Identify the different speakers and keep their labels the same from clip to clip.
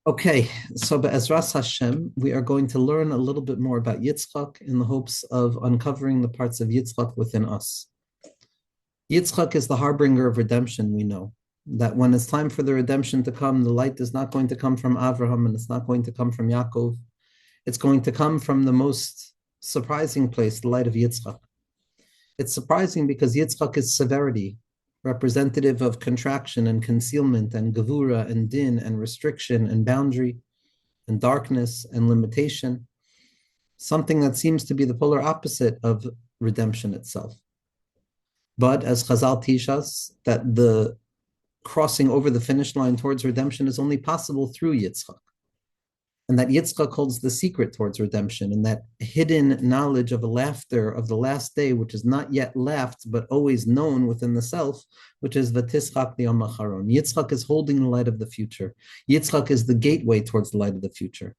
Speaker 1: Okay, so Be'ezras Hashem, we are going to learn a little bit more about Yitzchak in the hopes of uncovering the parts of Yitzchak within us. Yitzchak is the harbinger of redemption, we know. That when it's time for the redemption to come, the light is not going to come from Avraham and it's not going to come from Yaakov. It's going to come from the most surprising place, the light of Yitzchak. It's surprising because Yitzchak is severity, representative of contraction and concealment and gevura and din and restriction and boundary and darkness and limitation, something that seems to be the polar opposite of redemption itself. But as Chazal teach us, that the crossing over the finish line towards redemption is only possible through Yitzchak. And that Yitzchak holds the secret towards redemption, and that hidden knowledge of a laughter of the last day, which is not yet laughed, but always known within the self, which is V'tischak liyom acharon. Yitzchak is holding the light of the future. Yitzchak is the gateway towards the light of the future.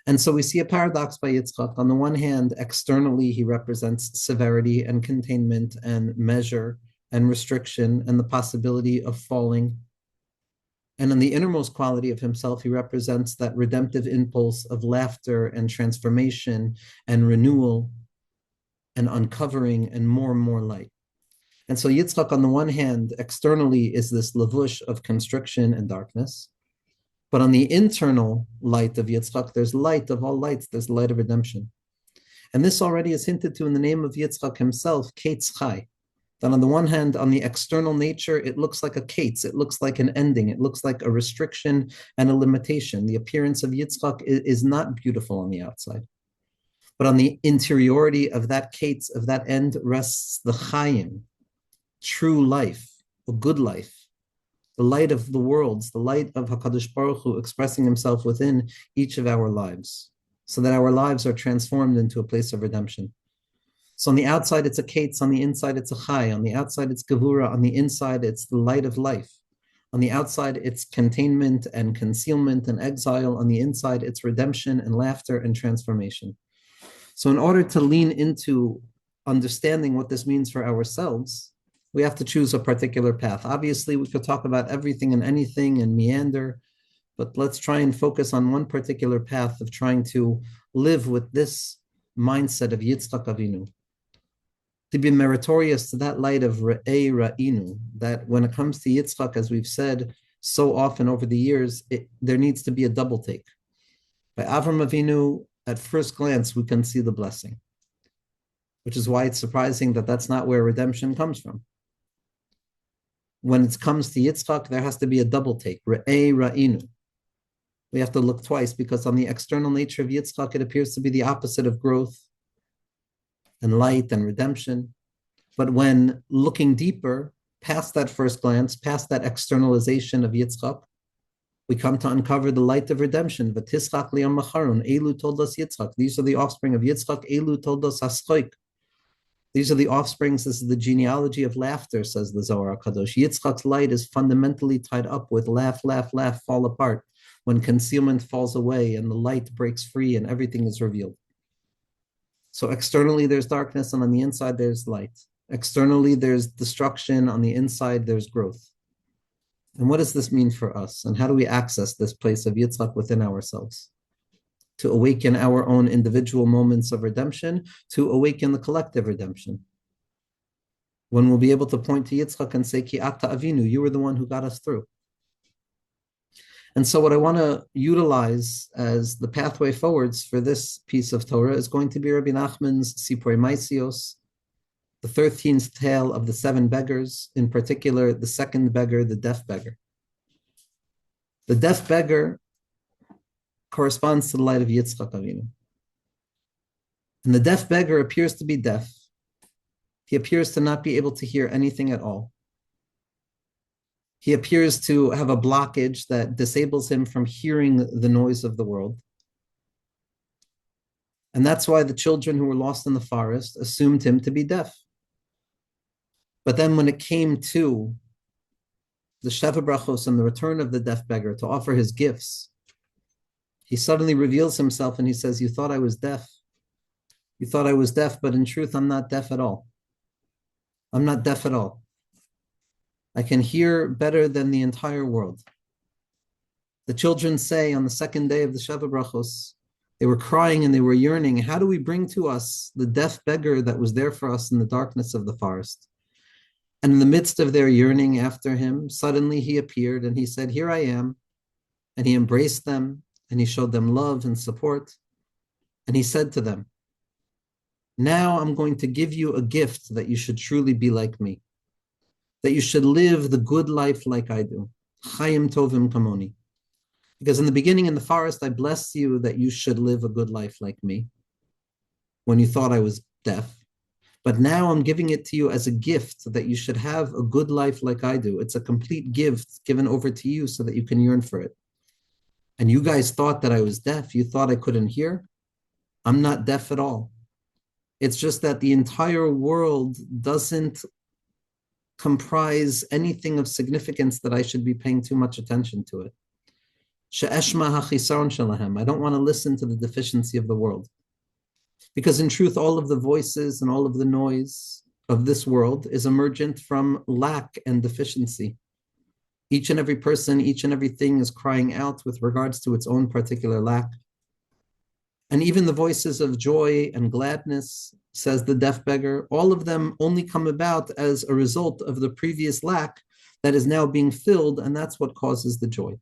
Speaker 1: And so we see a paradox by Yitzchak. On the one hand, externally, he represents severity and containment and measure and restriction and the possibility of falling. And in the innermost quality of himself, he represents that redemptive impulse of laughter and transformation and renewal and uncovering and more light. And so Yitzchak, on the one hand, externally is this lavush of constriction and darkness. But on the internal light of Yitzchak, there's light of all lights, there's light of redemption. And this already is hinted to in the name of Yitzchak himself, Ketz Chai. That on the one hand, on the external nature, it looks like a kates, it looks like an ending, it looks like a restriction and a limitation. The appearance of Yitzchak is not beautiful on the outside. But on the interiority of that kates, of that end, rests the chayim, true life, a good life, the light of the worlds, the light of HaKadosh Baruch Hu expressing himself within each of our lives, so that our lives are transformed into a place of redemption. So on the outside, it's a kates. On the inside, it's a chai. On the outside, it's gevura. On the inside, it's the light of life. On the outside, it's containment and concealment and exile. On the inside, it's redemption and laughter and transformation. So in order to lean into understanding what this means for ourselves, we have to choose a particular path. Obviously, we could talk about everything and anything and meander, but let's try and focus on one particular path of trying to live with this mindset of Yitzchak Avinu, to be meritorious to that light of Re'ei Ra'inu, that when it comes to Yitzchak, as we've said so often over the years, there needs to be a double take. By Avram Avinu, at first glance, we can see the blessing, which is why it's surprising that that's not where redemption comes from. When it comes to Yitzchak, there has to be a double take, Re'ei Ra'inu. We have to look twice, because on the external nature of Yitzchak, it appears to be the opposite of growth and light and redemption. But when looking deeper, past that first glance, past that externalization of Yitzchak, we come to uncover the light of redemption. V'tischak liyom acharon, elu toldos Yitzchak. These are the offspring of Yitzchak, elu toldos haschoik. These are the offsprings, this is the genealogy of laughter, says the Zohar HaKadosh. Yitzchak's light is fundamentally tied up with laugh, laugh, laugh, fall apart, when concealment falls away and the light breaks free and everything is revealed. So externally, there's darkness, and on the inside, there's light. Externally, there's destruction. On the inside, there's growth. And what does this mean for us? And how do we access this place of Yitzchak within ourselves? To awaken our own individual moments of redemption, to awaken the collective redemption. When we'll be able to point to Yitzchak and say, Ki ata avinu, you were the one who got us through. And so what I want to utilize as the pathway forwards for this piece of Torah is going to be Rabbi Nachman's Sipurei Maisios, the 13th tale of the 7 beggars, in particular, the second beggar, the deaf beggar. The deaf beggar corresponds to the light of Yitzchak Avinu. And the deaf beggar appears to be deaf. He appears to not be able to hear anything at all. He appears to have a blockage that disables him from hearing the noise of the world. And that's why the children who were lost in the forest assumed him to be deaf. But then when it came to the Sheva Brachos and the return of the deaf beggar to offer his gifts, he suddenly reveals himself and he says, you thought I was deaf. You thought I was deaf, but in truth, I'm not deaf at all. I'm not deaf at all. I can hear better than the entire world. The children say on the second day of the Sheva Brachos, they were crying and they were yearning, how do we bring to us the deaf beggar that was there for us in the darkness of the forest? And in the midst of their yearning after him, suddenly he appeared and he said, here I am. And he embraced them and he showed them love and support. And he said to them, now I'm going to give you a gift that you should truly be like me, that you should live the good life like I do. Chaim tovim kamoni. Because in the beginning in the forest, I blessed you that you should live a good life like me when you thought I was deaf. But now I'm giving it to you as a gift that you should have a good life like I do. It's a complete gift given over to you so that you can yearn for it. And you guys thought that I was deaf. You thought I couldn't hear. I'm not deaf at all. It's just that the entire world doesn't comprise anything of significance that I should be paying too much attention to it. She'eshma hachisaron shalahem. I don't want to listen to the deficiency of the world. Because in truth, all of the voices and all of the noise of this world is emergent from lack and deficiency. Each and every person, each and everything is crying out with regards to its own particular lack. And even the voices of joy and gladness, says the deaf beggar, all of them only come about as a result of the previous lack that is now being filled, and that's what causes the joy.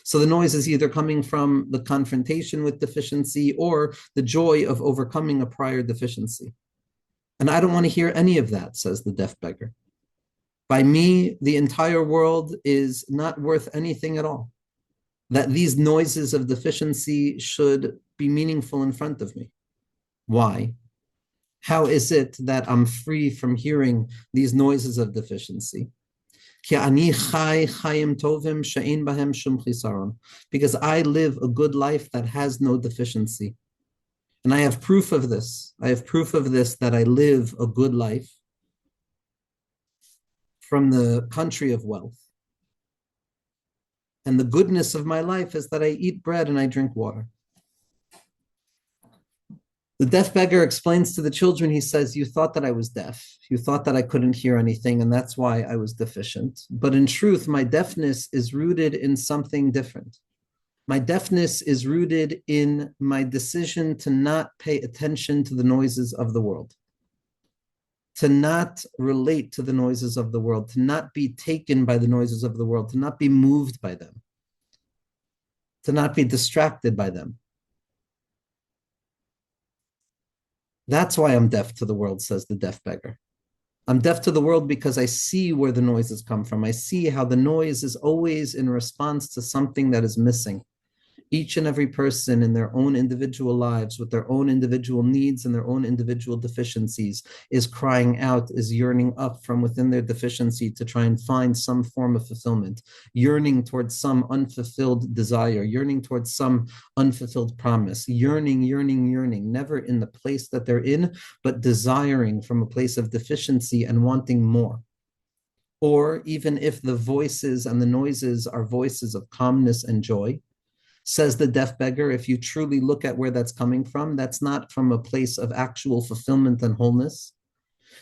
Speaker 1: So the noise is either coming from the confrontation with deficiency or the joy of overcoming a prior deficiency. And I don't want to hear any of that, says the deaf beggar. By me, the entire world is not worth anything at all. That these noises of deficiency should be meaningful in front of me. Why? How is it that I'm free from hearing these noises of deficiency? Because I live a good life that has no deficiency. And I have proof of this. I have proof of this, that I live a good life from the country of wealth. And the goodness of my life is that I eat bread and I drink water. The deaf beggar explains to the children, he says, you thought that I was deaf. You thought that I couldn't hear anything, and that's why I was deficient. But in truth, my deafness is rooted in something different. My deafness is rooted in my decision to not pay attention to the noises of the world, to not relate to the noises of the world, to not be taken by the noises of the world, to not be moved by them, to not be distracted by them. That's why I'm deaf to the world, says the deaf beggar. I'm deaf to the world because I see where the noises come from. I see how the noise is always in response to something that is missing. Each and every person in their own individual lives, with their own individual needs and their own individual deficiencies, is crying out, is yearning up from within their deficiency to try and find some form of fulfillment, yearning towards some unfulfilled desire, yearning towards some unfulfilled promise, yearning, never in the place that they're in, but desiring from a place of deficiency and wanting more. Or even if the voices and the noises are voices of calmness and joy, says the deaf beggar, if you truly look at where that's coming from, that's not from a place of actual fulfillment and wholeness,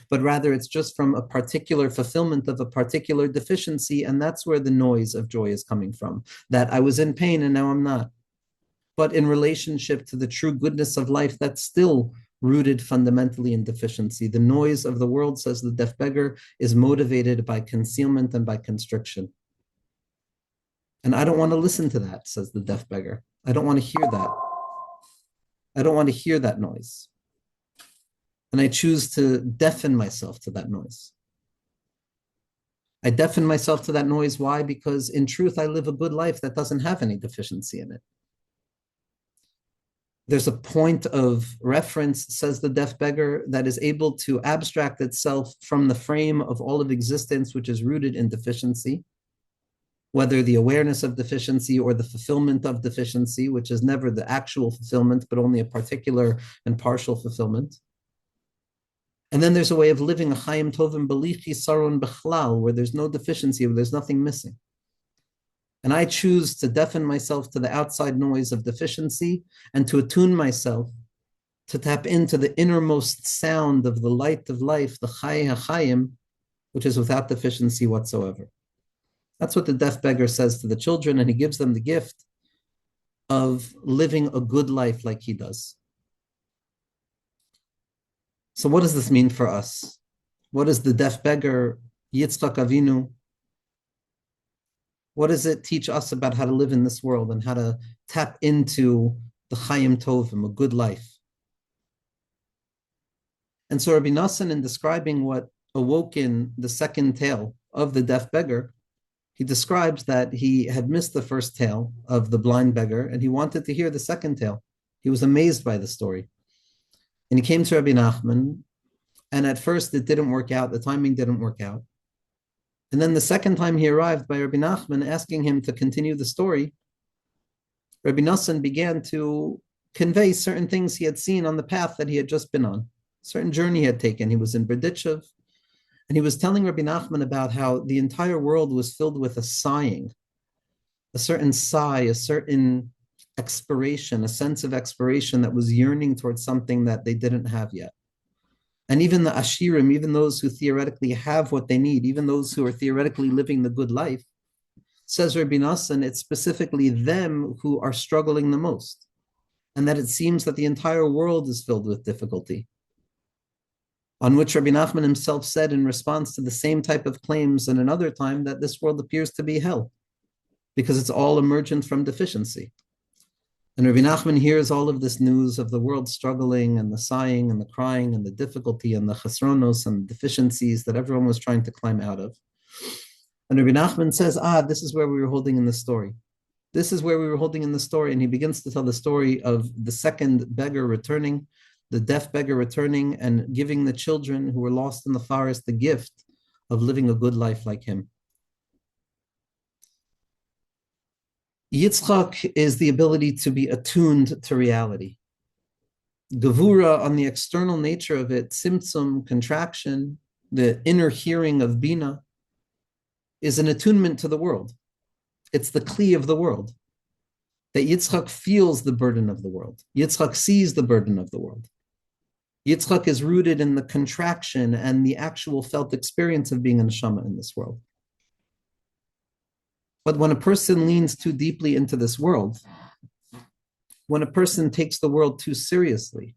Speaker 1: but rather it's just from a particular fulfillment of a particular deficiency, and that's where the noise of joy is coming from, that I was in pain and now I'm not. But in relationship to the true goodness of life, that's still rooted fundamentally in deficiency. The noise of the world, says the deaf beggar, is motivated by concealment and by constriction. And I don't want to listen to that, says the deaf beggar. I don't want to hear that. I don't want to hear that noise. And I choose to deafen myself to that noise. I deafen myself to that noise. Why? Because in truth, I live a good life that doesn't have any deficiency in it. There's a point of reference, says the deaf beggar, that is able to abstract itself from the frame of all of existence, which is rooted in deficiency, whether the awareness of deficiency or the fulfillment of deficiency, which is never the actual fulfillment, but only a particular and partial fulfillment. And then there's a way of living a chayim tovim belichi saron bechlal, where there's no deficiency, where there's nothing missing. And I choose to deafen myself to the outside noise of deficiency and to attune myself to tap into the innermost sound of the light of life, the chay hachayim, which is without deficiency whatsoever. That's what the deaf beggar says to the children, and he gives them the gift of living a good life like he does. So what does this mean for us? What is the deaf beggar, Yitzchak Avinu? What does it teach us about how to live in this world and how to tap into the Chaim Tovim, a good life? And so Rabbi Nassan, in describing what awoke in the second tale of the deaf beggar, he describes that he had missed the first tale of the blind beggar and he wanted to hear the second tale. He was amazed by the story. And he came to Rabbi Nachman, and at first it didn't work out, the timing didn't work out. And then the second time he arrived by Rabbi Nachman asking him to continue the story, Rabbi Nassan began to convey certain things he had seen on the path that he had just been on, certain journey he had taken. He was in Berditchev, and he was telling Rabbi Nachman about how the entire world was filled with a sighing, a certain sigh, a certain expiration, a sense of expiration that was yearning towards something that they didn't have yet. And even the Ashirim, even those who theoretically have what they need, even those who are theoretically living the good life, says Rabbi Nassan, it's specifically them who are struggling the most. And that it seems that the entire world is filled with difficulty. On which Rabbi Nachman himself said in response to the same type of claims in another time that this world appears to be hell, because it's all emergent from deficiency. And Rabbi Nachman hears all of this news of the world struggling and the sighing and the crying and the difficulty and the chesronos and deficiencies that everyone was trying to climb out of. And Rabbi Nachman says, this is where we were holding in the story. This is where we were holding in the story. And he begins to tell the story of the second beggar returning, the deaf beggar returning and giving the children who were lost in the forest the gift of living a good life like him. Yitzchak is the ability to be attuned to reality. Gevura, on the external nature of it, tzimtzum, contraction, the inner hearing of Bina, is an attunement to the world. It's the kli of the world. That Yitzchak feels the burden of the world. Yitzchak sees the burden of the world. Yitzchak is rooted in the contraction and the actual felt experience of being a neshama in this world. But when a person leans too deeply into this world, when a person takes the world too seriously,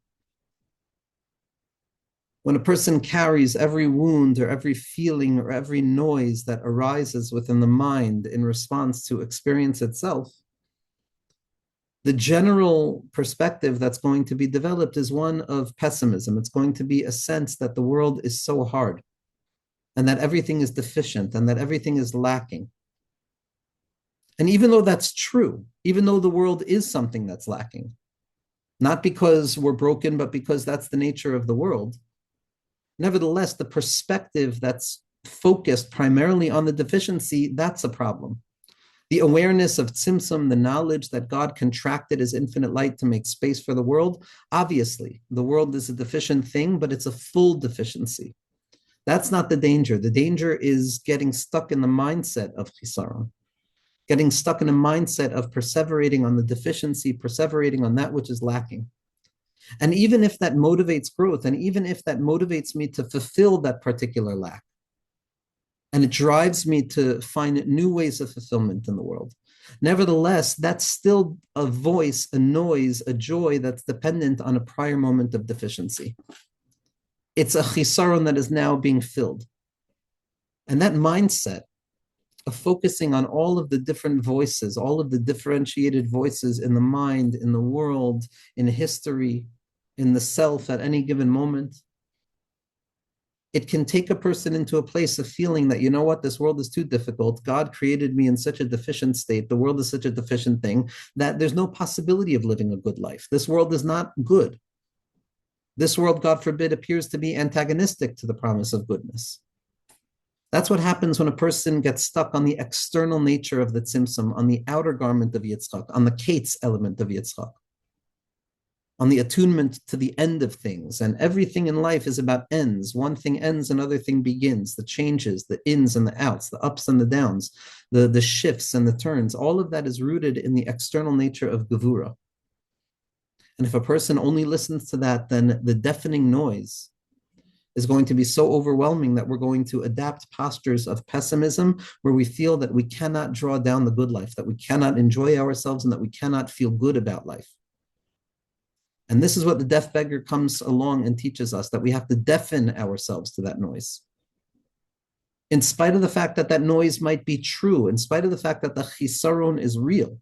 Speaker 1: when a person carries every wound or every feeling or every noise that arises within the mind in response to experience itself, the general perspective that's going to be developed is one of pessimism. It's going to be a sense that the world is so hard and that everything is deficient and that everything is lacking. And even though that's true, even though the world is something that's lacking, not because we're broken, but because that's the nature of the world, nevertheless, the perspective that's focused primarily on the deficiency, that's a problem. The awareness of tzimtzum, the knowledge that God contracted his infinite light to make space for the world, obviously, the world is a deficient thing, but it's a full deficiency. That's not the danger. The danger is getting stuck in the mindset of chisaron, getting stuck in a mindset of perseverating on the deficiency, perseverating on that which is lacking. And even if that motivates growth, and even if that motivates me to fulfill that particular lack, and it drives me to find new ways of fulfillment in the world, nevertheless, that's still a voice, a noise, a joy that's dependent on a prior moment of deficiency. It's a chisaron that is now being filled. And that mindset of focusing on all of the different voices, all of the differentiated voices in the mind, in the world, in history, in the self at any given moment, it can take a person into a place of feeling that, you know what, this world is too difficult. God created me in such a deficient state. The world is such a deficient thing that there's no possibility of living a good life. This world is not good. This world, God forbid, appears to be antagonistic to the promise of goodness. That's what happens when a person gets stuck on the external nature of the tzimtzum, on the outer garment of Yitzchak, on the kates element of Yitzchak, on the attunement to the end of things. And everything in life is about ends. One thing ends, another thing begins. The changes, the ins and the outs, the ups and the downs, the shifts and the turns, all of that is rooted in the external nature of Gevura. And if a person only listens to that, then the deafening noise, is going to be so overwhelming that we're going to adapt postures of pessimism where we feel that we cannot draw down the good life, that we cannot enjoy ourselves, and that we cannot feel good about life. And this is what the deaf beggar comes along and teaches us, that we have to deafen ourselves to that noise. In spite of the fact that that noise might be true, in spite of the fact that the chisaron is real,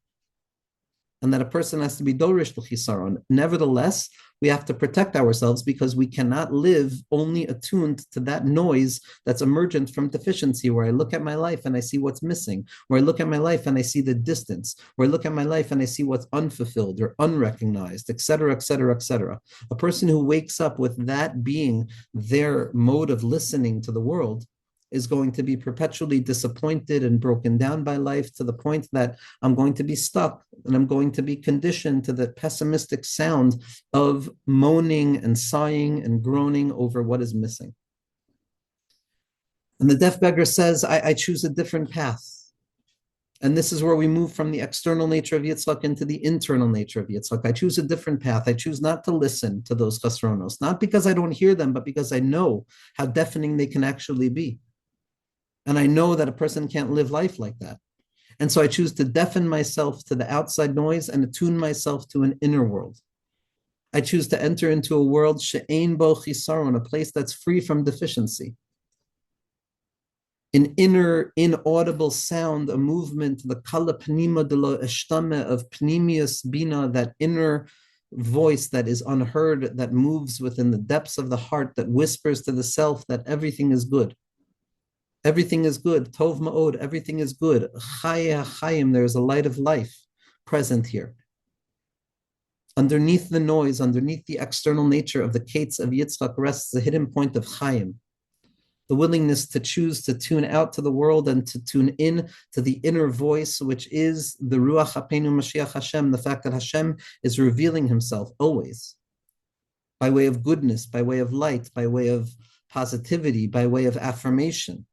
Speaker 1: and that a person has to be dorish to chisaron. Nevertheless, we have to protect ourselves because we cannot live only attuned to that noise that's emergent from deficiency, where I look at my life and I see what's missing, where I look at my life and I see the distance, where I look at my life and I see what's unfulfilled or unrecognized, etc., etc., etc. A person who wakes up with that being their mode of listening to the world is going to be perpetually disappointed and broken down by life to the point that I'm going to be stuck and I'm going to be conditioned to the pessimistic sound of moaning and sighing and groaning over what is missing. And the deaf beggar says, I choose a different path. And this is where we move from the external nature of Yitzchak into the internal nature of Yitzchak. I choose a different path. I choose not to listen to those chasronos, not because I don't hear them, but because I know how deafening they can actually be. And I know that a person can't live life like that. And so I choose to deafen myself to the outside noise and attune myself to an inner world. I choose to enter into a world, she'ein bo chisaron, a place that's free from deficiency. An inner, inaudible sound, a movement, the kala pnima de lo eshtame of pnimius bina, that inner voice that is unheard, that moves within the depths of the heart, that whispers to the self that everything is good. Everything is good. Tov ma'od, everything is good. Chaya chayim, there is a light of life present here. Underneath the noise, underneath the external nature of the Kates of Yitzchak rests the hidden point of chayim, the willingness to choose to tune out to the world and to tune in to the inner voice, which is the Ruach HaPeinu Mashiach Hashem, the fact that Hashem is revealing himself always by way of goodness, by way of light, by way of positivity, by way of affirmation,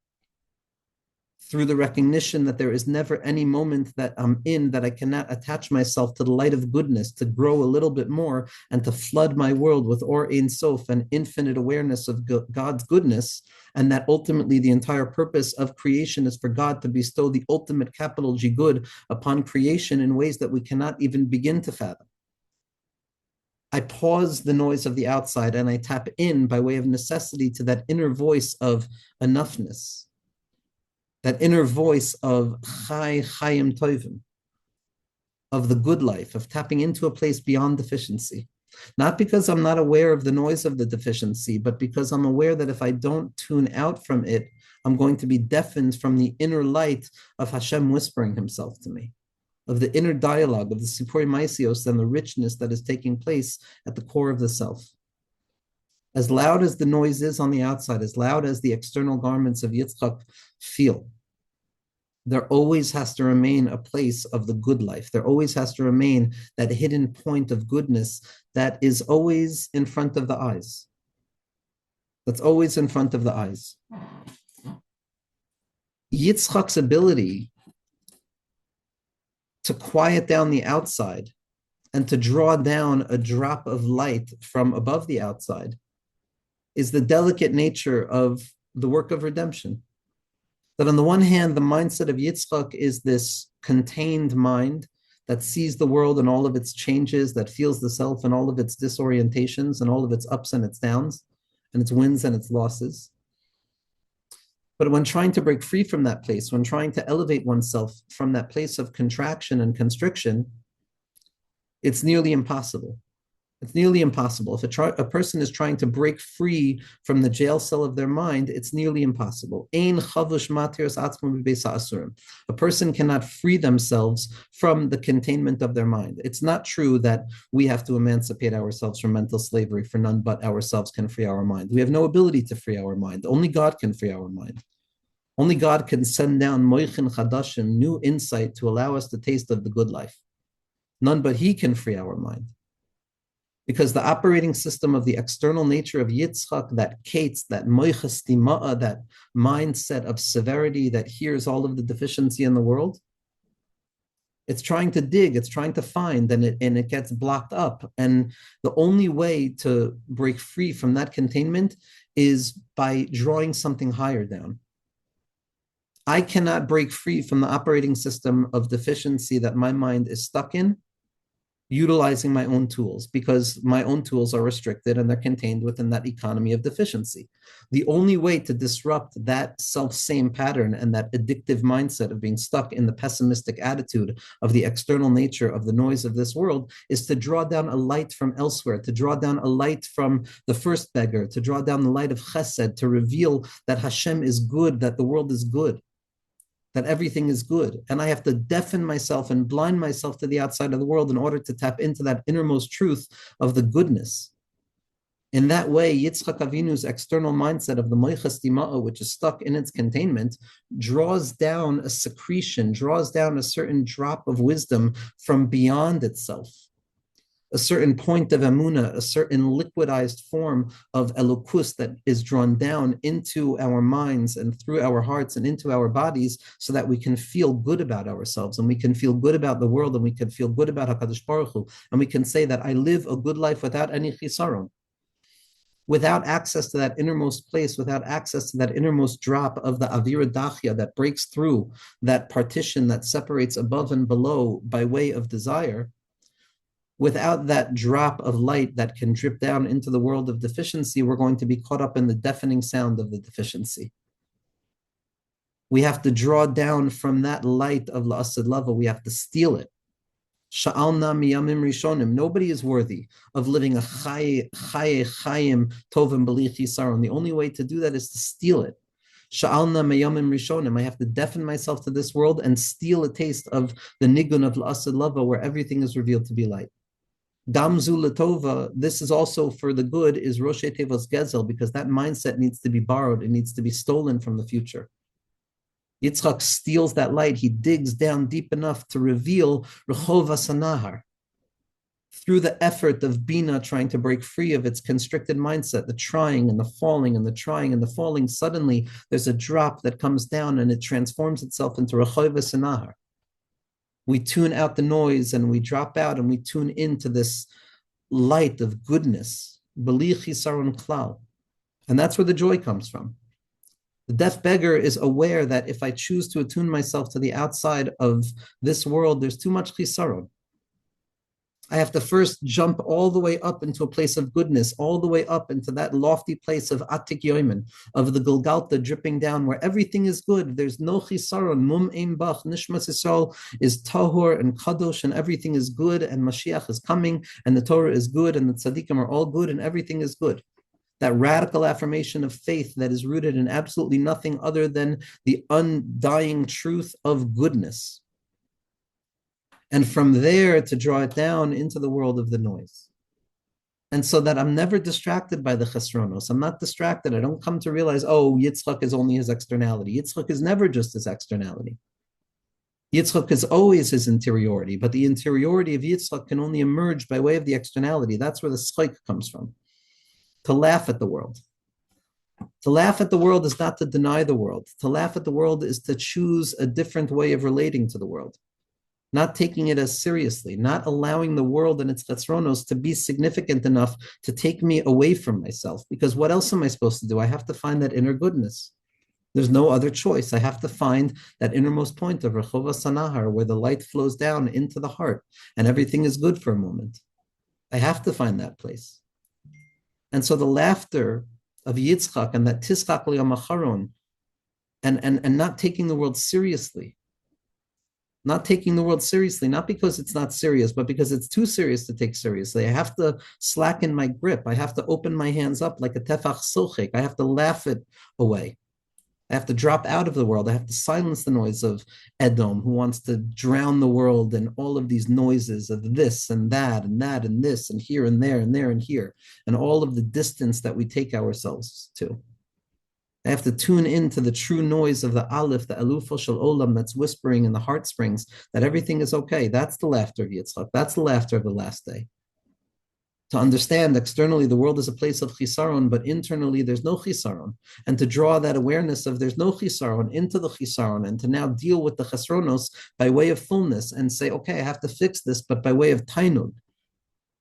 Speaker 1: through the recognition that there is never any moment that I'm in that I cannot attach myself to the light of goodness, to grow a little bit more and to flood my world with Or Ein Sof, an infinite awareness of God's goodness, and that ultimately the entire purpose of creation is for God to bestow the ultimate capital G good upon creation in ways that we cannot even begin to fathom. I pause the noise of the outside and I tap in by way of necessity to that inner voice of enoughness, that inner voice of Chai Chayim Tovim, of the good life, of tapping into a place beyond deficiency. Not because I'm not aware of the noise of the deficiency, but because I'm aware that if I don't tune out from it, I'm going to be deafened from the inner light of Hashem whispering himself to me, of the inner dialogue, of the Sipurei Maisios and the richness that is taking place at the core of the self. As loud as the noise is on the outside, as loud as the external garments of Yitzchak feel, there always has to remain a place of the good life. There always has to remain that hidden point of goodness that is always in front of the eyes. That's always in front of the eyes. Yitzchak's ability to quiet down the outside and to draw down a drop of light from above the outside is the delicate nature of the work of redemption. That on the one hand, the mindset of Yitzchak is this contained mind that sees the world and all of its changes, that feels the self and all of its disorientations and all of its ups and its downs and its wins and its losses. But when trying to break free from that place, when trying to elevate oneself from that place of contraction and constriction, it's nearly impossible. It's nearly impossible. If a person is trying to break free from the jail cell of their mind, it's nearly impossible. A person cannot free themselves from the containment of their mind. It's not true that we have to emancipate ourselves from mental slavery, for none but ourselves can free our mind. We have no ability to free our mind. Only God can free our mind. Only God can send down moichin chadashim, new insight to allow us to taste of the good life. None but He can free our mind. Because the operating system of the external nature of Yitzchak, that kates, that moichas tima'a, that mindset of severity that hears all of the deficiency in the world, It's trying to dig, it's trying to find, and it gets blocked up. And the only way to break free from that containment is by drawing something higher down. I cannot break free from the operating system of deficiency that my mind is stuck in utilizing my own tools, because my own tools are restricted and they're contained within that economy of deficiency. The only way to disrupt that self-same pattern and that addictive mindset of being stuck in the pessimistic attitude of the external nature of the noise of this world is to draw down a light from elsewhere, to draw down a light from the first beggar, to draw down the light of chesed, to reveal that Hashem is good, that the world is good, that everything is good. And I have to deafen myself and blind myself to the outside of the world in order to tap into that innermost truth of the goodness. In that way, Yitzchak Avinu's external mindset of the moichas tima'ah, which is stuck in its containment, draws down a secretion, draws down a certain drop of wisdom from beyond itself, a certain point of emuna, a certain liquidized form of elokus that is drawn down into our minds and through our hearts and into our bodies, so that we can feel good about ourselves and we can feel good about the world and we can feel good about HaKadosh Baruch Hu, and we can say that I live a good life without any chisaron, without access to that innermost place, without access to that innermost drop of the avira dachya that breaks through that partition that separates above and below by way of desire. Without that drop of light that can drip down into the world of deficiency, we're going to be caught up in the deafening sound of the deficiency. We have to draw down from that light of la'asad lava. We have to steal it. Sha'alna miyamim rishonim. Nobody is worthy of living a chayim tovim b'li chisaron. The only way to do that is to steal it. Sha'alna miyamim rishonim. I have to deafen myself to this world and steal a taste of the nigun of la'asad lava, where everything is revealed to be light. Gamzu Latova, this is also for the good, is Roshe Tevos Gezel, because that mindset needs to be borrowed, it needs to be stolen from the future. Yitzchak steals that light, he digs down deep enough to reveal Rehova Sanahar. Through the effort of Bina trying to break free of its constricted mindset, the trying and the falling and the trying and the falling, suddenly there's a drop that comes down and it transforms itself into Rehova Sanahar. We tune out the noise and we drop out and we tune into this light of goodness, b'li chisaron klal. And that's where the joy comes from. The deaf beggar is aware that if I choose to attune myself to the outside of this world, there's too much chisaron. I have to first jump all the way up into a place of goodness, all the way up into that lofty place of atik yoimen, of the Golgalta dripping down, where everything is good. There's no chisaron, mum ein bach, nishmas Yisrael is tahor and kadosh, and everything is good, and Mashiach is coming, and the Torah is good, and the tzaddikim are all good, and everything is good. That radical affirmation of faith that is rooted in absolutely nothing other than the undying truth of goodness. And from there to draw it down into the world of the noise. And so that I'm never distracted by the chesronos. I'm not distracted. I don't come to realize, oh, Yitzchak is only his externality. Yitzchak is never just his externality. Yitzchak is always his interiority, but the interiority of Yitzchak can only emerge by way of the externality. That's where the schik comes from. To laugh at the world. To laugh at the world is not to deny the world. To laugh at the world is to choose a different way of relating to the world. Not taking it as seriously, not allowing the world and its chetzronos to be significant enough to take me away from myself. Because what else am I supposed to do? I have to find that inner goodness. There's no other choice. I have to find that innermost point of Rehova Sanahar, where the light flows down into the heart and everything is good for a moment. I have to find that place. And so the laughter of Yitzchak and that tischak liyom acharon, and not taking the world seriously, not taking the world seriously, not because it's not serious, but because it's too serious to take seriously. I have to slacken my grip. I have to open my hands up like a tefach sochek. I have to laugh it away. I have to drop out of the world. I have to silence the noise of Edom, who wants to drown the world in all of these noises of this and that and that and this and here and there and there and here, and all of the distance that we take ourselves to. I have to tune into the true noise of the Aleph, the Elufo Shel Olam, that's whispering in the heart springs that everything is okay. That's the laughter of Yitzchak. That's the laughter of the last day. To understand externally the world is a place of chisaron, but internally there's no chisaron. And to draw that awareness of there's no chisaron into the chisaron, and to now deal with the chesronos by way of fullness and say, okay, I have to fix this, but by way of tainun,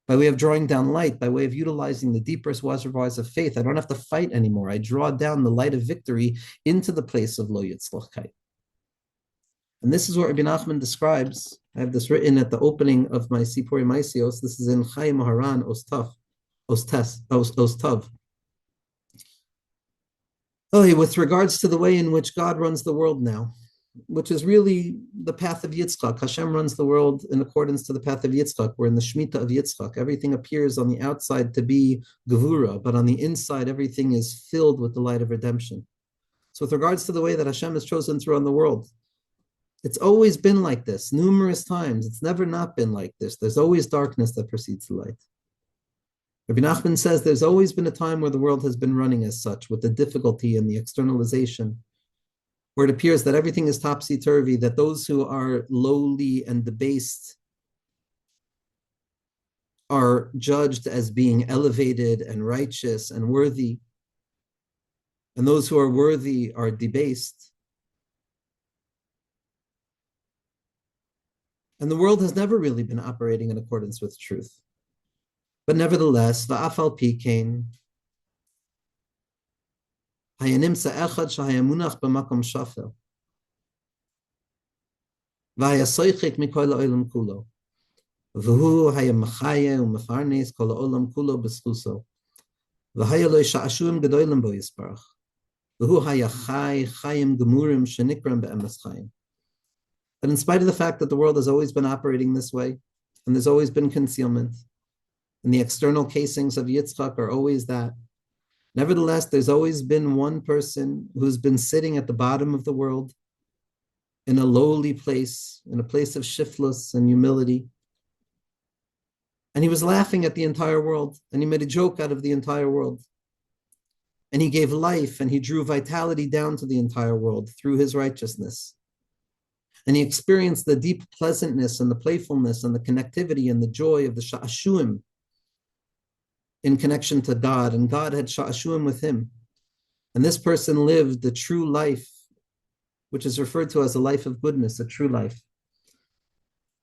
Speaker 1: by way of drawing down light, by way of utilizing the deepest reservoirs of faith. I don't have to fight anymore. I draw down the light of victory into the place of lo yitzlachkai. And this is what Rabbi Nachman describes. I have this written at the opening of my Sipuri Maisios. This is in Chai Maharan Ostav. Ostav. With regards to the way in which God runs the world now, which is really the path of Yitzchak. Hashem runs the world in accordance to the path of Yitzchak. We're in the Shemitah of Yitzchak. Everything appears on the outside to be Gevura, but on the inside, everything is filled with the light of redemption. So with regards to the way that Hashem has chosen to run the world, it's always been like this, numerous times. It's never not been like this. There's always darkness that precedes the light. Rabbi Nachman says there's always been a time where the world has been running as such, with the difficulty and the externalization, where it appears that everything is topsy-turvy, that those who are lowly and debased are judged as being elevated and righteous and worthy, and those who are worthy are debased. And the world has never really been operating in accordance with truth. But nevertheless, va'afal pikein, hayanimsa echad shahayamunach b'makom shafel, v'hayasoichik mikol ha'olam kulo, v'hu hayamachaya u'mefarnes kol ha'olam kulo b'schuso, v'hayaloi sha'ashuim gedolim bo yisparach, v'hu hayachai chayim gemurim shenikram be'emes chayim. But in spite of the fact that the world has always been operating this way, and there's always been concealment, and the external casings of Yitzchak are always that, nevertheless, there's always been one person who's been sitting at the bottom of the world in a lowly place, in a place of shiftless and humility. And he was laughing at the entire world, and he made a joke out of the entire world. And he gave life, and he drew vitality down to the entire world through his righteousness. And he experienced the deep pleasantness and the playfulness and the connectivity and the joy of the sha'ashuim in connection to God. And God had sha'ashuim with him. And this person lived the true life, which is referred to as a life of goodness, a true life.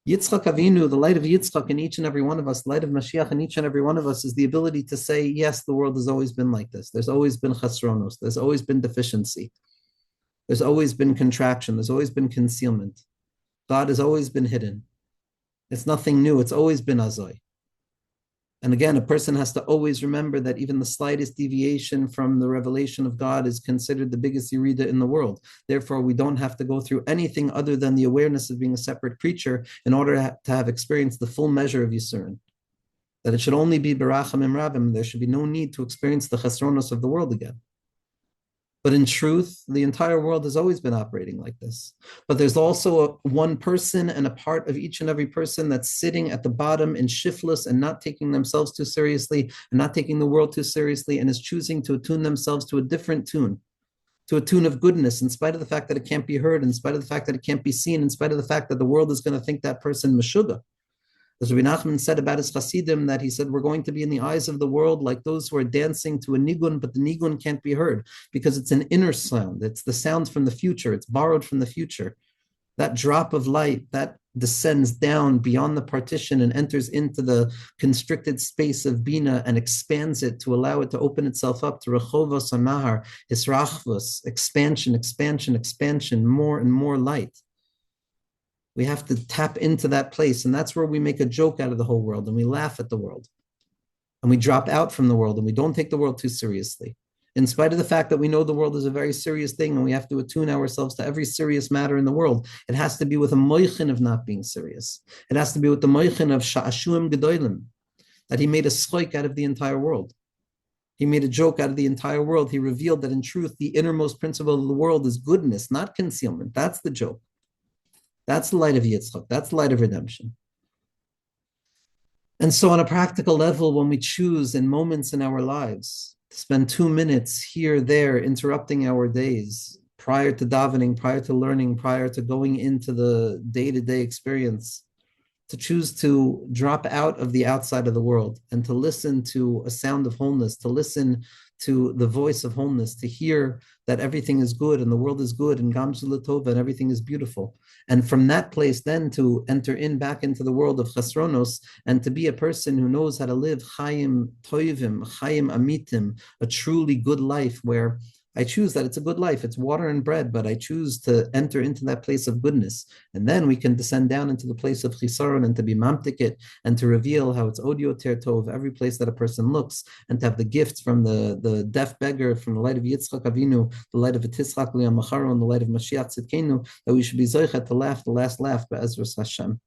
Speaker 1: Yitzchak Avinu, the light of Yitzchak in each and every one of us, the light of Mashiach in each and every one of us, is the ability to say, yes, the world has always been like this. There's always been chasronos. There's always been deficiency. There's always been contraction. There's always been concealment. God has always been hidden. It's nothing new. It's always been azoi. And again, a person has to always remember that even the slightest deviation from the revelation of God is considered the biggest yerida in the world. Therefore, we don't have to go through anything other than the awareness of being a separate creature in order to have experienced the full measure of Yisurin. That it should only be berachamim rabim. There should be no need to experience the chesronos of the world again. But in truth, the entire world has always been operating like this. But there's also one person and a part of each and every person that's sitting at the bottom and shiftless and not taking themselves too seriously and not taking the world too seriously and is choosing to attune themselves to a different tune, to a tune of goodness, in spite of the fact that it can't be heard, in spite of the fact that it can't be seen, in spite of the fact that the world is going to think that person meshuga. As Rabbi Nachman said about his Hasidim, that he said, we're going to be in the eyes of the world like those who are dancing to a nigun, but the nigun can't be heard because it's an inner sound. It's the sound from the future. It's borrowed from the future. That drop of light, that descends down beyond the partition and enters into the constricted space of Bina and expands it to allow it to open itself up to Rechovos Anahar, Hisrachvos, expansion, expansion, expansion, more and more light. We have to tap into that place. And that's where we make a joke out of the whole world and we laugh at the world. And we drop out from the world and we don't take the world too seriously. In spite of the fact that we know the world is a very serious thing and we have to attune ourselves to every serious matter in the world, it has to be with a moichin of not being serious. It has to be with the moichin of sha'ashuim gedolim, that he made a schoik out of the entire world. He made a joke out of the entire world. He revealed that in truth, the innermost principle of the world is goodness, not concealment. That's the joke. That's the light of Yitzchak. That's the light of redemption. And so on a practical level, when we choose in moments in our lives to spend 2 minutes here, there, interrupting our days, prior to davening, prior to learning, prior to going into the day-to-day experience, to choose to drop out of the outside of the world and to listen to a sound of wholeness, to listen to the voice of wholeness, to hear that everything is good and the world is good and Gamzula Tova and everything is beautiful. And from that place, then to enter in back into the world of Chasronos and to be a person who knows how to live Chaim Toivim, Chaim Amitim, a truly good life where I choose that it's a good life. It's water and bread, but I choose to enter into that place of goodness. And then we can descend down into the place of chisaron and to be mamtikit and to reveal how it's odio ter tov, every place that a person looks, and to have the gifts from the deaf beggar, from the light of Yitzchak Avinu, the light of Yitzchak Liam Macharon, the light of Mashiach Tzidkenu, that we should be zoichet to laugh the last laugh, Be'ezras Hashem.